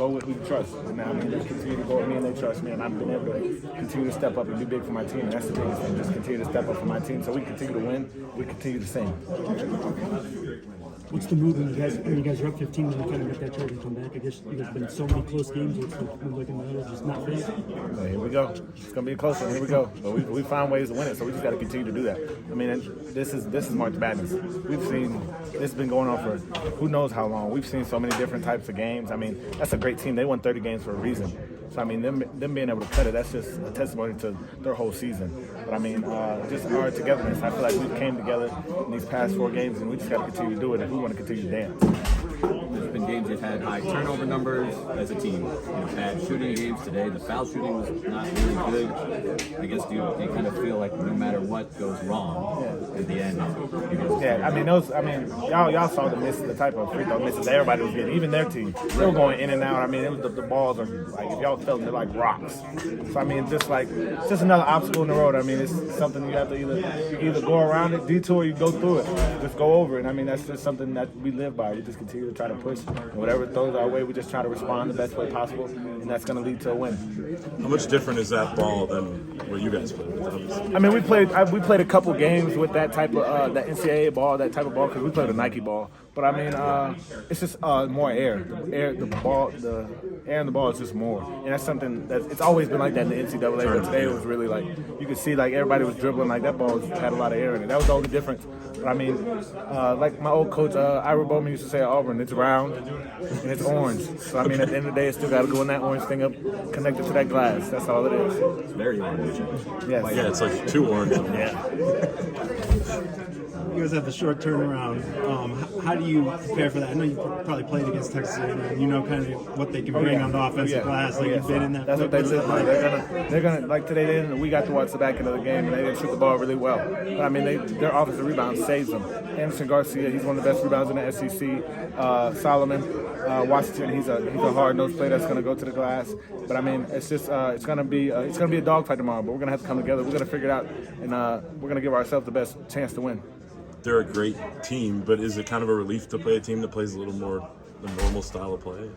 Go with who you trust. And I mean, they continue to go with me and they trust me, and I've been able to continue to step up and be big for my team. And that's the biggest thing, just continue to step up for my team so we continue to win, we continue to sing. What's the move when you guys are up 15 and you kind of get that charge and come back? I guess you guys have been in so many close games. What's the move like in the middle? Just not fit? Well, here we go. It's gonna be a close one. Here we go. But we find ways to win it, so we just got to continue to do that. I mean, this is March Madness. We've seen this has been going on for who knows how long. We've seen so many different types of games. I mean, that's a great team. They won 30 games for a reason. So I mean, them being able to cut it, that's just a testimony to their whole season. But I mean, just our togetherness. I feel like we came together in these past 4 games, and we just got to continue to do it if we want to continue to dance. There's been games you've had high turnover numbers as a team. Bad shooting games today. The foul shooting was not really good. I guess do you kind of feel like no matter what goes wrong at the end? Yeah, I mean y'all saw the type of free throw misses everybody was getting, even their team. They were going in and out. I mean, it was the balls are like, if y'all felt them, they're like rocks. So I mean, just another obstacle in the road. I mean, it's something you have to either go around it, detour, you go through it, just go over it. I mean, that's just something that we live by. We just continue to try to push, and whatever throws our way, we just try to respond the best way possible, and that's going to lead to a win. How much different is that ball than what you guys played with? Obviously? I mean, we played a couple games with that type of that NCAA ball, that type of ball, because we played a Nike ball. But I mean, it's just more air. The air in the ball is just more, and that's something it's always been like that in the NCAA. But today it was really like you could see like everybody was dribbling, like that ball had a lot of air in it. That was the only difference. But I mean, like my old coach Ira Bowman used to say at Auburn, it's round and it's orange. So I mean, at the end of the day, it's still got to go in that orange thing up, connected to that glass. That's all it is. It's very orange. Yes. Yeah, it's like 2 orange. Yeah. You guys have the short turnaround. How do you prepare for that? I know you probably played against Texas A&M, and you know kind of what they can bring on the offensive glass. Like you've been in that. That's what they live like. They're gonna like today. We got to watch the back end of the game, and they didn't shoot the ball really well. But I mean, their offensive rebound saves them. Anderson Garcia, he's one of the best rebounders in the SEC. Solomon Washington, he's a hard-nosed player that's gonna go to the glass. But I mean, it's just it's gonna be a dogfight tomorrow. But we're gonna have to come together. We're gonna figure it out, and we're gonna give ourselves the best chance to win. They're a great team, but is it kind of a relief to play a team that plays a little more the normal style of play?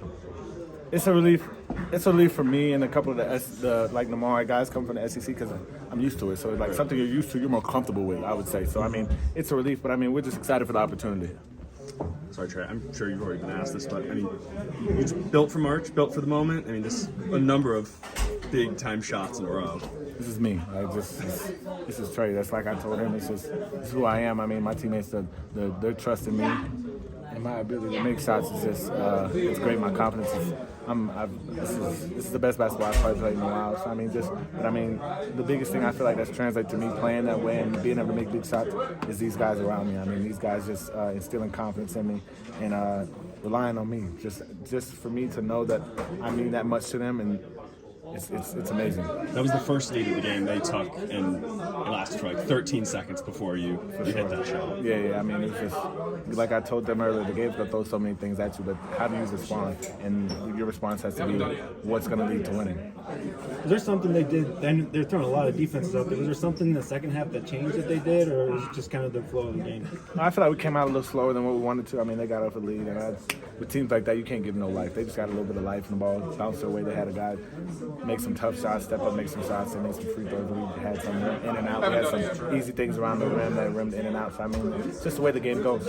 It's a relief. It's a relief for me and a couple of the Namari guys come from the SEC because I'm used to it. So like something you're used to, you're more comfortable with, I would say. So I mean, it's a relief, but I mean, we're just excited for the opportunity. Sorry, Trey, I'm sure you've already been asked this, but I mean, it's built for March, built for the moment. I mean, this a number of big-time shots in a row. This is me. This is Trey. That's like I told him. This is who I am. I mean, my teammates, they're trusting me, and my ability to make shots is just it's great. My confidence is. This is the best basketball I've probably played in a while. So I mean, the biggest thing I feel like that's translated to me playing that way and being able to make big shots is these guys around me. I mean, these guys just instilling confidence in me and relying on me. Just for me to know that I mean that much to them, and it's amazing. That was the first lead of the game they took, and it lasted for like 13 seconds before you hit that shot. Yeah. I mean, it's just like I told them earlier. The game's gonna throw so many things at you, but how do you respond? And your response has to be what's gonna lead to winning. Is there something they did? They're throwing a lot of defenses out there. Was there something in the second half that changed that they did, or was it just kind of the flow of the game? I feel like we came out a little slower than what we wanted to. I mean, they got off a lead, and with teams like that, you can't give them no life. They just got a little bit of life in the ball, bounce their way. They had a guy make some tough shots, step up, make some shots, and make some free throws. We had some in and out. We had some easy things around the rim that rimmed in and out. So I mean, it's just the way the game goes.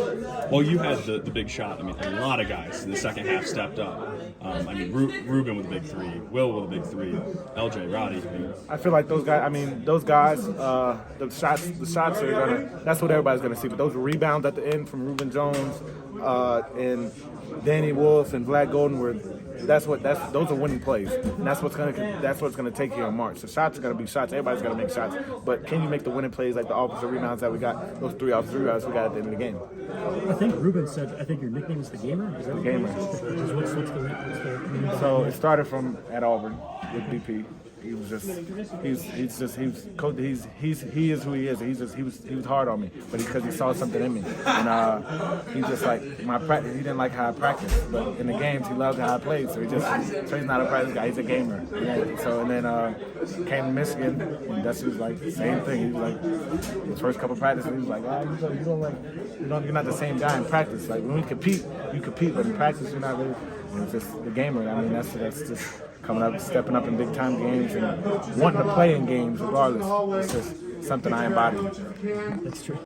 Well, you had the big shot. I mean, a lot of guys in the second half stepped up. I mean, Ruben with a big 3, Will with a big 3, LJ, Roddy. I feel like those guys, the shots are gonna. That's what everybody's gonna see. But those rebounds at the end from Ruben Jones and Danny Wolf and Vlad Golden were. Those are winning plays, and that's what's gonna take you in March. The shots are gonna be shots. Everybody's gonna make shots, but can you make the winning plays like the offensive rebounds that we got? Those 3 offensive rebounds we got at the end of the game. I think Ruben said. I think your nickname is the Gamer. Is that The Gamer. What's the So it started from at Auburn with BP. He was he is who he is. He was hard on me, but because he saw something in me, and he just like my practice. He didn't like how I practiced, but in the games he loved how I played. So he's not a practice guy. He's a gamer. So and then came to Michigan, and that's was like same thing. He was like his first couple practices. He was like, you're not the same guy in practice. Like when we compete, you compete, but in practice you're not really. And it's just the gamer. I mean, that's just coming up, stepping up in big time games and wanting to play in games regardless. It's just something I embody. That's true.